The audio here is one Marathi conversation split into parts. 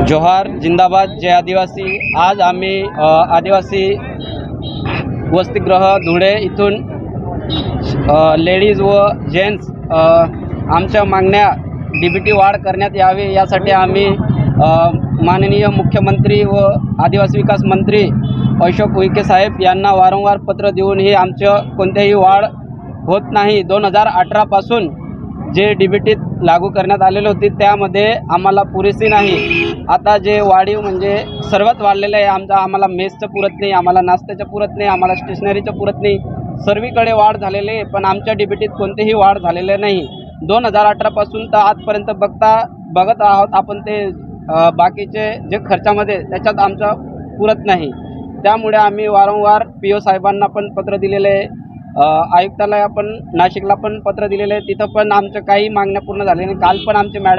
जोहार जिंदाबाद जय आदिवासी। आज आम्ही आदिवासी वसतिगृह धुळे इथून लेडीज व जेंट्स आमच्या मागण्या डीबीटी वाढ करण्यात यावी यासाठी आम्ही माननीय मुख्यमंत्री व आदिवासी विकास मंत्री अशोक उईके साहेब यांना वारंवार पत्र देऊनही आमचं कोणत्याही वाढ होत नाही। 2018 पासून जे डीबीटी लागू करण्यात आलेले होते त्यामध्ये आम्हाला पुरेशी नाही। आता जे वाढीव म्हणजे सर्वात वाढलेलं आहे आम्हाला मेसचं पुरत नाही, आम्हाला नाश्त्याचं पुरत नाही, आम्हाला स्टेशनरीचं पुरत नाही। सर्वीकडे वाढ झालेली आहे पण आमच्या डीबीटीत कोणतीही वाढ झालेली नाही। 2018 पासून तर आजपर्यंत बघत आहोत आपण ते बाकीचे जे खर्चामध्ये त्याच्यात आमचा पुरत नाही। त्यामुळे आम्ही वारंवार PO साहेबांना पण पत्र दिलेले आहे, आयुक्तालय आपण नाशिकला पण पत्र दिलेले आहे, तिथं पण आमच्या काही मागण्या पूर्ण झाल्या नाही। काल पण आमच्या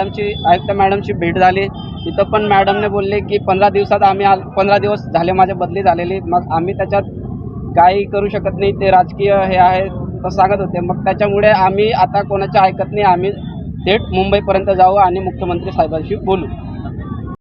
आयुक्त मॅडमची भेट झाली, तिथं पण मॅडमने बोलले की 15 दिवसात 15 दिवस झाले माझ्या बदली झालेली, मग आम्ही त्याच्यात काही करू शकत नाही, ते राजकीय हे आहे तर सांगत होते। मग त्याच्यामुळे आम्ही आता कोणाचं ऐकत नाही, आम्ही थेट मुंबईपर्यंत जाऊ आणि मुख्यमंत्री साहेबांशी बोलू।